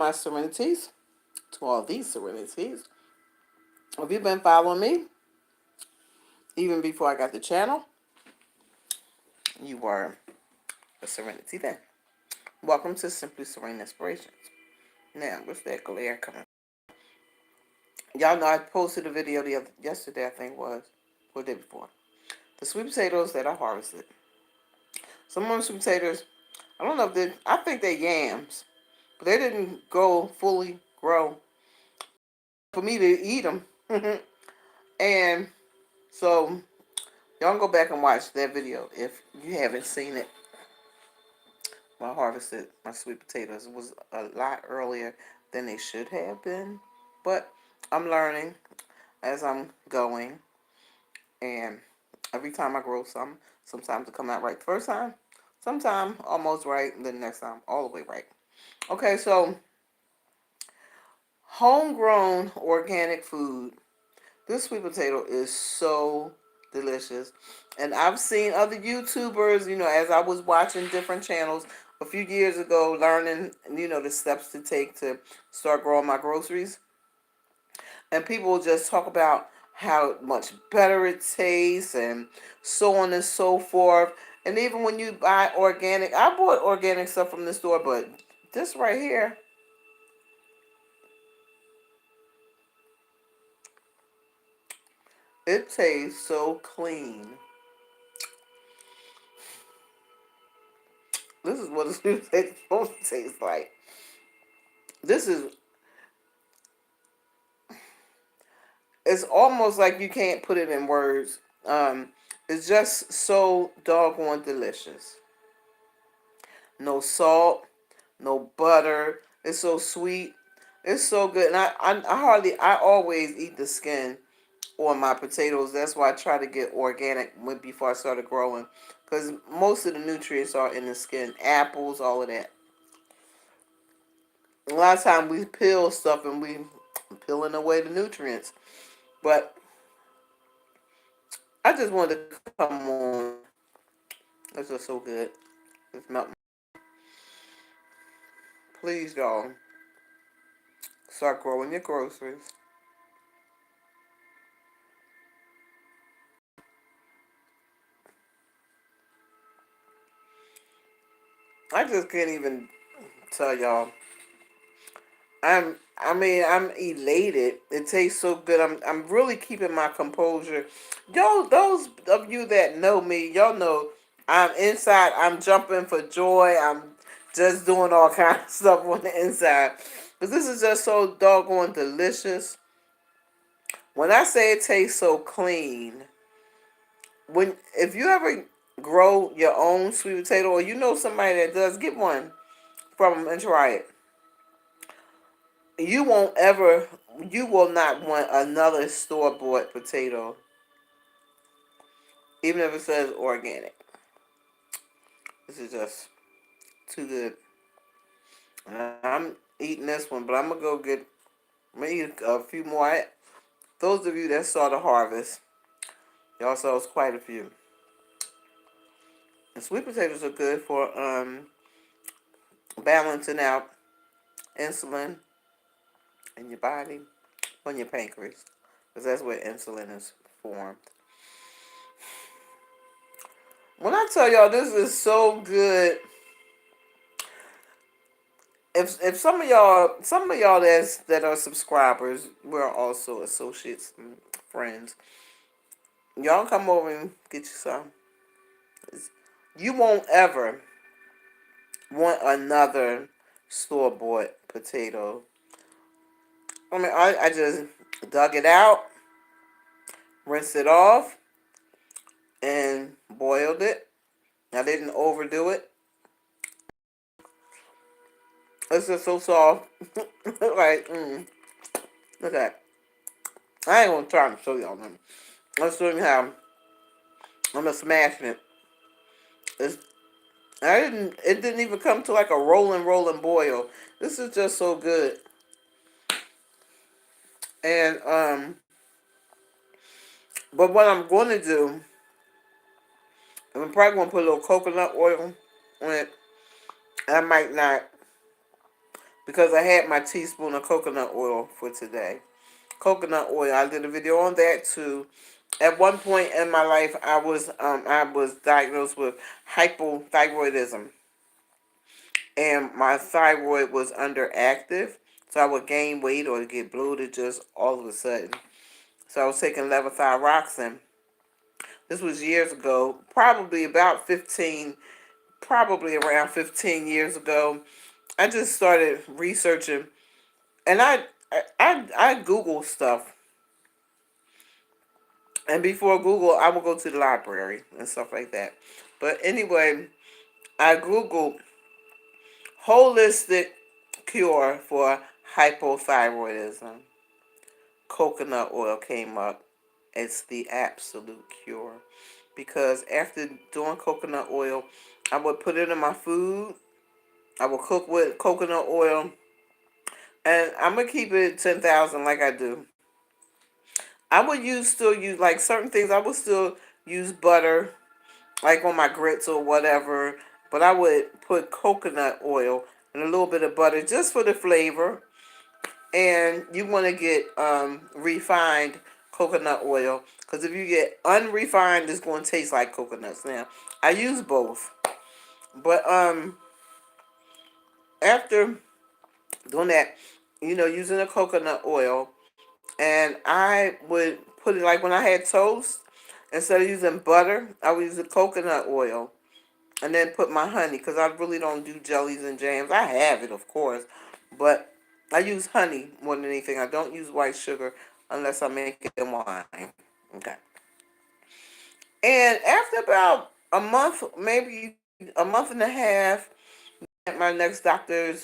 my serenities, to all these serenities. If you've been following me, even before I got the channel, you were a serenity then. Welcome to Simply Serene Inspirations. Now, what's that glare coming? Y'all know I posted a video yesterday, I think was, or the day before. The sweet potatoes that I harvested. Some of them sweet potatoes, I don't know if they, I think they're yams, but they didn't go fully grow for me to eat them. And so, y'all go back and watch that video if you haven't seen it. When I harvested my sweet potatoes, it was a lot earlier than they should have been. But I'm learning as I'm going. And every time I grow some, sometimes it come out right the first time. Sometimes almost right, and then the next time all the way right. Okay, so homegrown organic food. This sweet potato is so delicious. And I've seen other YouTubers, as I was watching different channels a few years ago, learning, the steps to take to start growing my groceries. And people just talk about how much better it tastes and so on and so forth. And even when you buy organic, I bought organic stuff from the store, but this right here, it tastes so clean. This is what it's supposed to taste like. This is, it's almost like you can't put it in words. It's just so doggone delicious. No salt, no butter. It's so sweet. It's so good. And I always eat the skin on my potatoes. That's why I try to get organic before I started growing. Because most of the nutrients are in the skin. Apples, all of that. A lot of times we peel stuff and we peeling away the nutrients. But I just wanted to come on. This is so good. It's melting. Please, y'all, start growing your groceries. I just can't even tell y'all. I'm elated. It tastes so good. I'm really keeping my composure. Y'all, those of you that know me, y'all know I'm inside. I'm jumping for joy. I'm just doing all kinds of stuff on the inside. Because this is just so doggone delicious. When I say it tastes so clean, if you ever grow your own sweet potato or you know somebody that does, get one from them and try it. You won't ever, you will not want another store-bought potato, even if it says organic. This is just too good. I'm eating this one, but I'm gonna eat a few more. Those of you that saw the harvest, y'all saw it's quite a few. And sweet potatoes are good for balancing out insulin in your body, on your pancreas, because that's where insulin is formed. When I tell y'all this is so good, if some of y'all that are subscribers, we're also associates and friends. Y'all come over and get you some. You won't ever want another store-bought potato. I mean, I just dug it out, rinsed it off, and boiled it. I didn't overdo it. It's just so soft. Like, look at that. I ain't gonna try to show y'all nothing. Let's show you how I'm just smashing it. It's, it didn't even come to like a rolling boil. This is just so good. And, but what I'm going to do, I'm probably going to put a little coconut oil on it. I might not, because I had my teaspoon of coconut oil for today. Coconut oil. I did a video on that too. At one point in my life, I was diagnosed with hypothyroidism, and my thyroid was underactive, so I would gain weight or get bloated just all of a sudden. So I was taking levothyroxine. This was years ago, probably around 15 years ago. I just started researching, and I Google stuff. And before Google, I would go to the library and stuff like that. But anyway, I Googled holistic cure for hypothyroidism. Coconut oil came up. It's the absolute cure. Because after doing coconut oil, I would put it in my food. I would cook with coconut oil. And I'm going to keep it 10,000 like I do. I would still use, like certain things, I would still use butter, like on my grits or whatever. But I would put coconut oil and a little bit of butter just for the flavor. And you want to get refined coconut oil, because if you get unrefined, it's going to taste like coconuts. Now, I use both. But after doing that, using the coconut oil, and I would put it, like when I had toast, instead of using butter, I would use the coconut oil and then put my honey, because I really don't do jellies and jams. I have it, of course, but I use honey more than anything. I don't use white sugar unless I'm making wine. Okay. And after about a month, maybe a month and a half, at my next doctor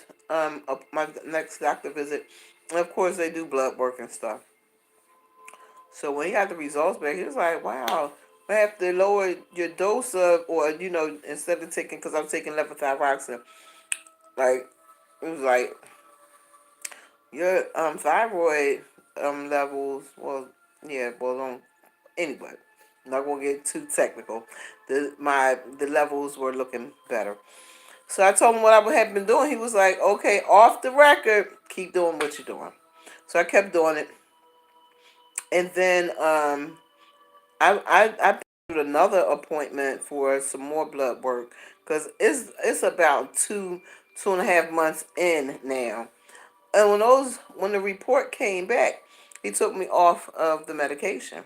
visit, and of course they do blood work and stuff. So when he got the results back, he was like, "Wow, I have to lower your dose of, or instead of taking, because I'm taking levothyroxine, like it was like your thyroid levels. Well, yeah, well, anyway, I'm not gonna get too technical. The levels were looking better. So I told him what I had been doing. He was like, "Okay, off the record, keep doing what you're doing." So I kept doing it, and then I put another appointment for some more blood work, because it's about 2.5 months in now. And when the report came back, he took me off of the medication.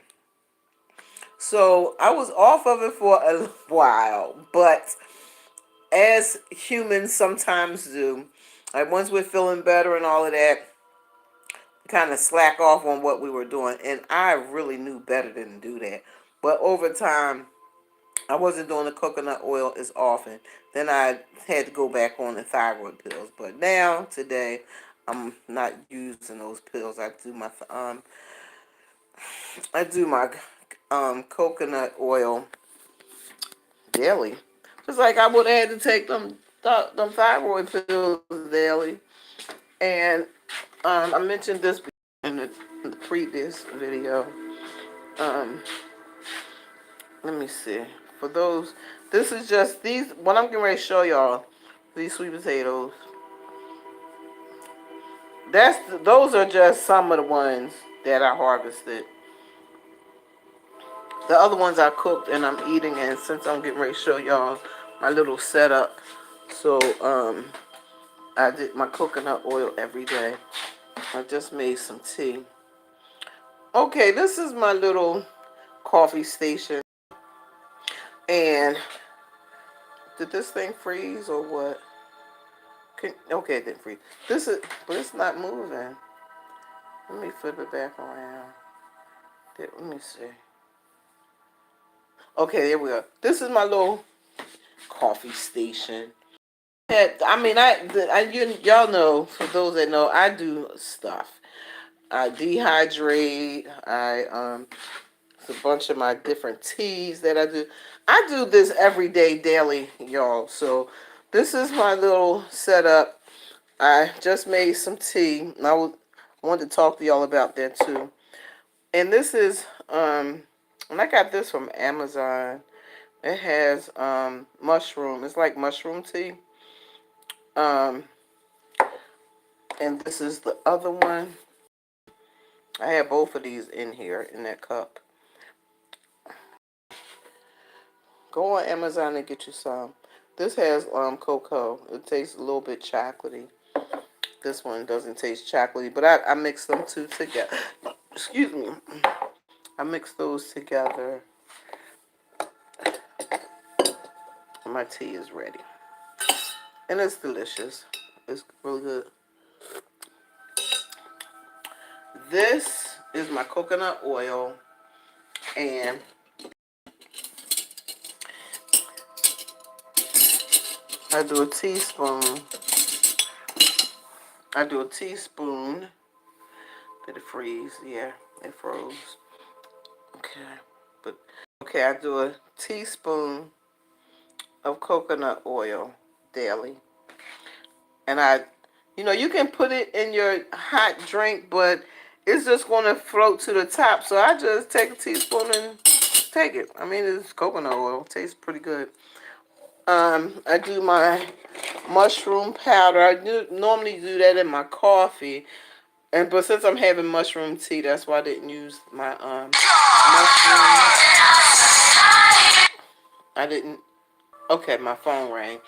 So I was off of it for a while, but as humans sometimes do, like once we're feeling better and all of that, kind of slack off on what we were doing. And I really knew better than to do that. But over time, I wasn't doing the coconut oil as often. Then I had to go back on the thyroid pills. But now, today, I'm not using those pills. I do my coconut oil daily. Just like I would have had to take them thyroid pills daily. And I mentioned this in the previous video. Um, Let me see. For those, this is just these. What I'm getting ready to show y'all, these sweet potatoes. Those are just some of the ones that I harvested. The other ones I cooked and I'm eating. And since I'm getting ready to show y'all my little setup, so I did my coconut oil every day. I just made some tea. Okay, this is my little coffee station. And did this thing freeze or what? Okay, it didn't freeze. But it's not moving. Let me flip it back around. Let me see. Okay, there we go. This is my little coffee station. Y'all know, for those that know, I do stuff. I dehydrate. It's a bunch of my different teas that I do. I do this every day, daily, y'all. So this is my little setup. I just made some tea. And I wanted to talk to y'all about that too. And this is and I got this from Amazon. It has mushroom. It's like mushroom tea. Um And this is the other one. I have both of these in here in that cup. Go on Amazon and get you some. This has cocoa. It tastes a little bit chocolatey. This one doesn't taste chocolatey, but I mix them two together. Excuse me. I mix those together. And my tea is ready. And it's delicious. It's really good. This is my coconut oil. And I do a teaspoon. Did it freeze? Yeah, it froze. Okay, I do a teaspoon of coconut oil daily. And you can put it in your hot drink, but it's just going to float to the top. So I just take a teaspoon and take it. I mean, it's coconut oil. It tastes pretty good. I do my mushroom powder. I normally do that in my coffee. But since I'm having mushroom tea, that's why I didn't use my mushroom. I didn't. Okay, my phone rang.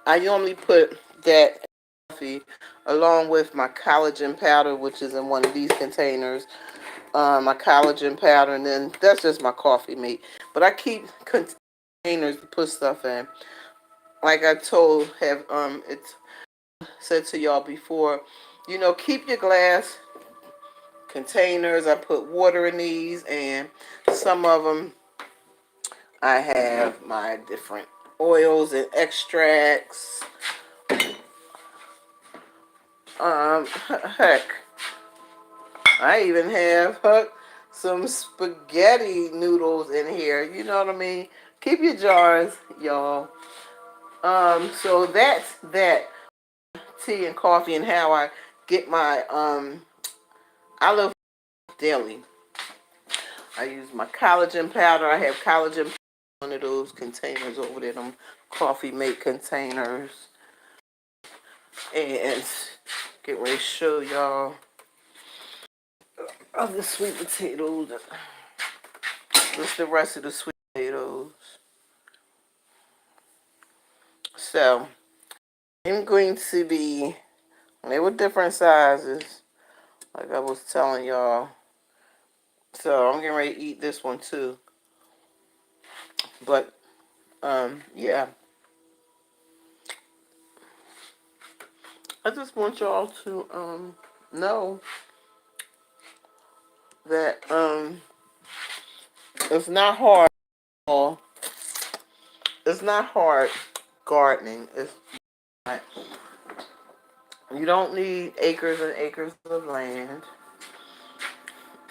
I normally put that coffee along with my collagen powder, which is in one of these containers. My collagen powder, and then that's just my coffee mate. But I keep containers to put stuff in. Like I it's said to y'all before, keep your glass containers. I put water in these, and some of them I have my different oils and extracts. Heck, I even have some spaghetti noodles in here. You know what I mean? Keep your jars, y'all. So that's that tea and coffee and how I get my I live daily. I use my collagen powder. I have collagen powder in one of those containers over there, them coffee mate containers. And get ready to show y'all of the sweet potatoes. What's the rest of the sweet potatoes? So I'm going to be, they were different sizes, like I was telling y'all. So I'm getting ready to eat this one too. But yeah. I just want y'all to know that it's not hard. It's not hard gardening. It's not. You don't need acres and acres of land.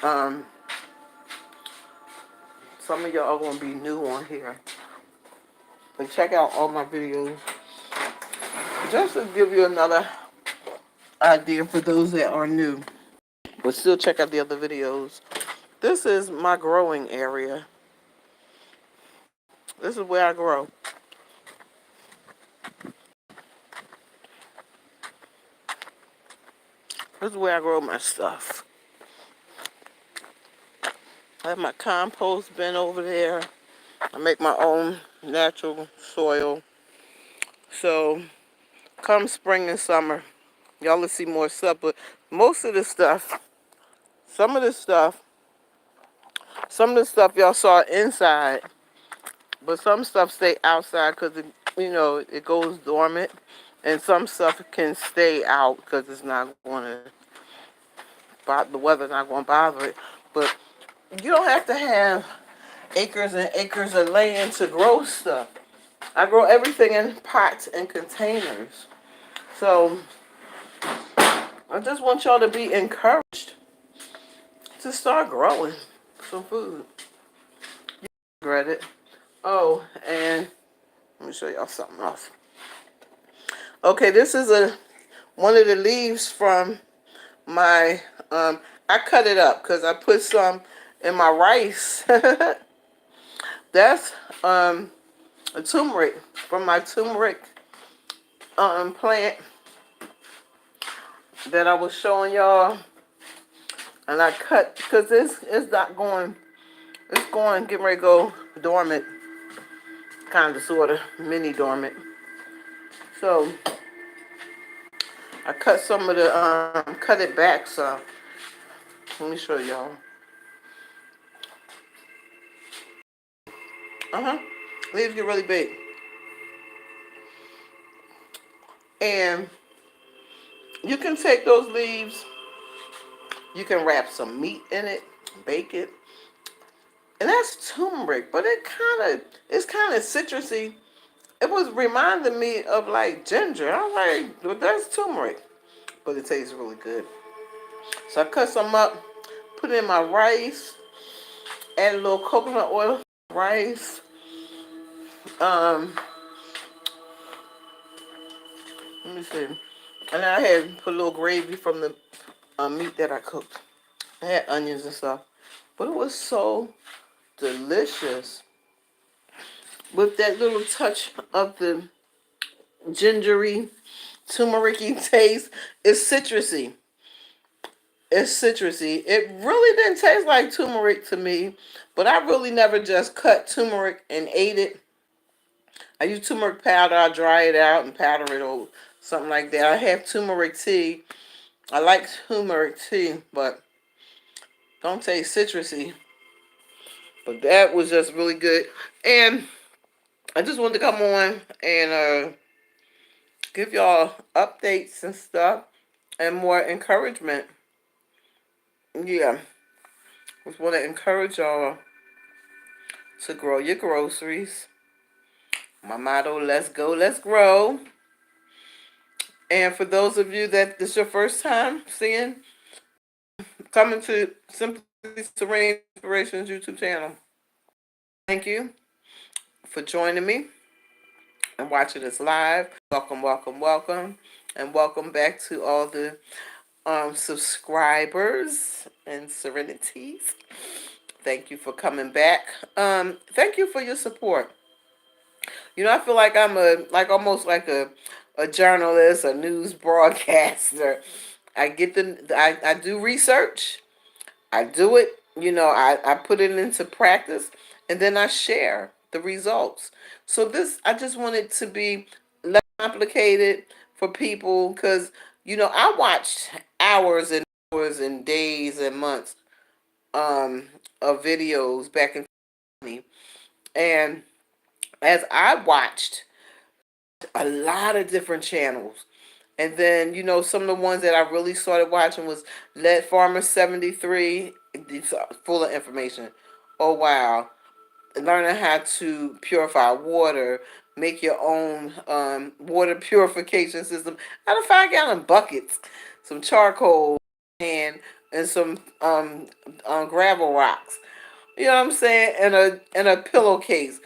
Um, some of y'all are gonna be new on here, but check out all my videos just to give you another idea for those that are new. But still check out the other videos. This is my growing area. This is where I grow. This is where I grow my stuff. I have my compost bin over there. I make my own natural soil. So come spring and summer, y'all will see more stuff. But most of this stuff, some of the stuff y'all saw inside, but some stuff stay outside because it goes dormant, and some stuff can stay out because it's not going to, the weather's not going to bother it. But you don't have to have acres and acres of land to grow stuff. I grow everything in pots and containers. So I just want y'all to be encouraged to start growing some food. You regret it. Oh, and let me show y'all something else. Okay, this is one of the leaves from my, I cut it up because I put some in my rice. That's a turmeric from my turmeric plant. that I was showing y'all, and I cut because it's not going. It's going getting ready to go dormant, kind of, sort of, mini dormant. So I cut some of the cut it back some. Let me show y'all. Leaves get really big, and you can take those leaves. You can wrap some meat in it, bake it, and that's turmeric. But it's kind of citrusy. It was reminding me of like ginger. I was like, well, that's turmeric, but it tastes really good. So I cut some up, put it in my rice, add a little coconut oil, rice. Um, Let me see. And I had put a little gravy from the meat that I cooked. I had onions and stuff, but it was so delicious with that little touch of the gingery, turmeric-y taste. It's citrusy. It's citrusy. It really didn't taste like turmeric to me, but I really never just cut turmeric and ate it. I use turmeric powder. I dry it out and powder it or something like that. I have turmeric tea. I like turmeric tea, but don't taste citrusy. But that was just really good. And I just wanted to come on and give y'all updates and stuff and more encouragement. Yeah. Just want to encourage y'all to grow your groceries. My motto, let's go, let's grow. And for those of you that this is your first time coming to Simply Serene Inspirations YouTube channel, thank you for joining me and watching this live. Welcome, welcome, welcome. And welcome back to all the subscribers and serenities. Thank you for coming back. Thank you for your support. I feel like I'm almost like a journalist, a news broadcaster. I do research. I do it. I put it into practice, and then I share the results. So I just want it to be less complicated for people because I watched hours and hours and days and months um, of videos back in 2020, and as I watched a lot of different channels. And then, some of the ones that I really started watching was Lead Farmer 73. It's full of information. Oh, wow. Learning how to purify water, make your own water purification system out of 5-gallon buckets, some charcoal and some gravel rocks. You know what I'm saying? And a pillowcase.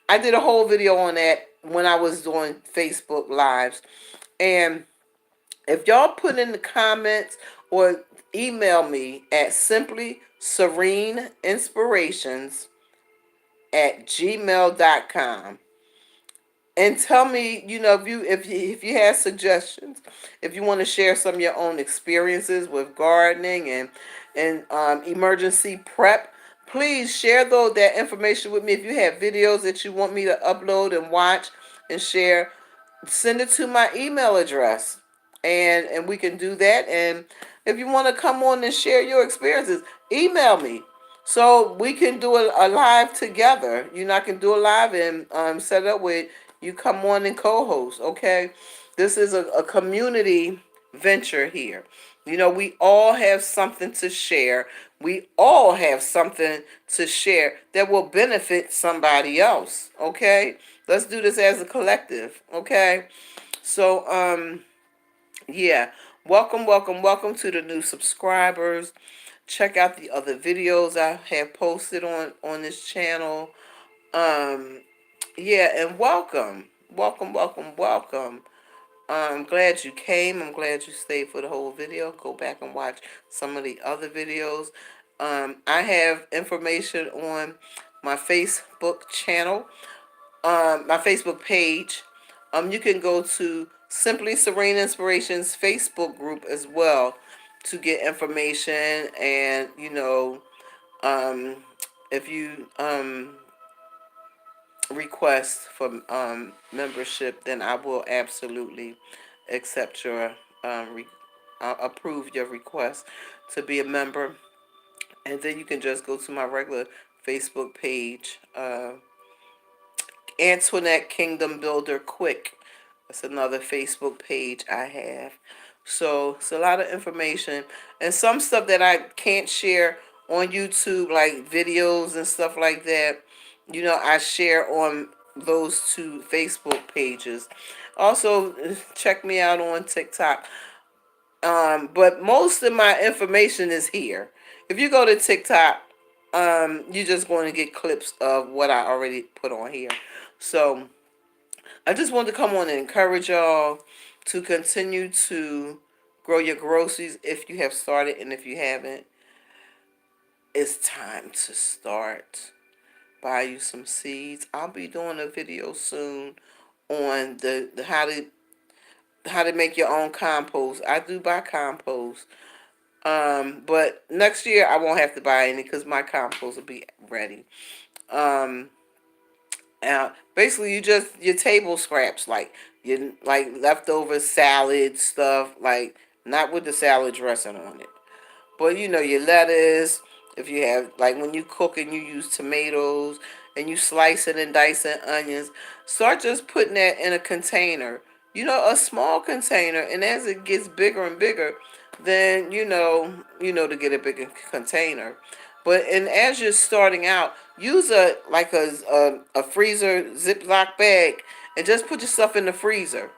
I did a whole video on that when I was doing Facebook lives. And if y'all put in the comments or email me at simply serene inspirations at gmail.com and tell me, if you have suggestions, if you want to share some of your own experiences with gardening and emergency prep, please share that information with me. If you have videos that you want me to upload and watch and share, send it to my email address, and we can do that. And if you want to come on and share your experiences, email me so we can do a live together. I can do a live and set up with you, come on and co-host. Okay, this is a community venture here. We all have something to share. We all have something to share that will benefit somebody else. Okay, let's do this as a collective. Okay, so yeah, welcome, welcome, welcome to the new subscribers. Check out the other videos I have posted on this channel. Yeah, and welcome, welcome, welcome, welcome. I'm glad you came. I'm glad you stayed for the whole video. Go back and watch some of the other videos. I have information on my Facebook channel, my Facebook page. You can go to Simply Serene Inspirations Facebook group as well to get information. And um, if you request for membership, then I will absolutely accept your approve your request to be a member. And then you can just go to my regular Facebook page, Antoinette Kingdom Builder Quick. That's another Facebook page I have. So it's a lot of information and some stuff that I can't share on YouTube, like videos and stuff like that. I share on those two Facebook pages. Also, check me out on TikTok. But most of my information is here. If you go to TikTok, you're just going to get clips of what I already put on here. So I just wanted to come on and encourage y'all to continue to grow your groceries if you have started, and if you haven't, it's time to start. Buy you some seeds. I'll be doing a video soon on the how to make your own compost. I do buy compost. But next year I won't have to buy any because my compost will be ready. Um, Basically, you just your table scraps, like your leftover salad stuff, like not with the salad dressing on it. But your lettuce, if you have, like, when you cook and you use tomatoes and you slice it and dice it onions, start just putting that in a container. A small container, and as it gets bigger and bigger, then to get a bigger container. But and as you're starting out, use a freezer Ziploc bag and just put your stuff in the freezer.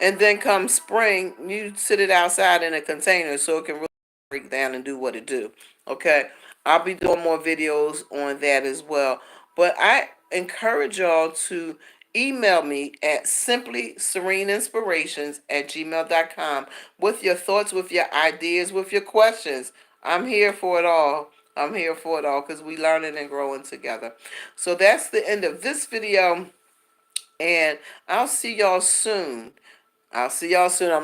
And then come spring, you sit it outside in a container so it can really break down and do what it do. Okay, I'll be doing more videos on that as well. But I encourage y'all to email me at simply sereneinspirations at gmail.com with your thoughts, with your ideas, with your questions. I'm here for it all. I'm here for it all because we learning and growing together. So that's the end of this video, and I'll see y'all soon. I'm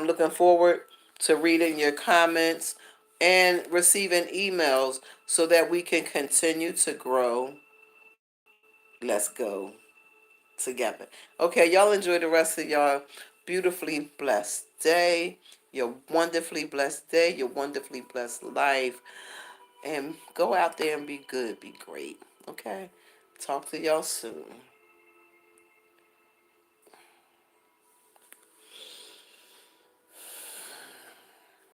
looking forward to reading your comments and receiving emails so that we can continue to grow. Let's go together. Okay, y'all enjoy the rest of your beautifully blessed day, your wonderfully blessed day, your wonderfully blessed life. And go out there and be good, be great. Okay? Talk to y'all soon.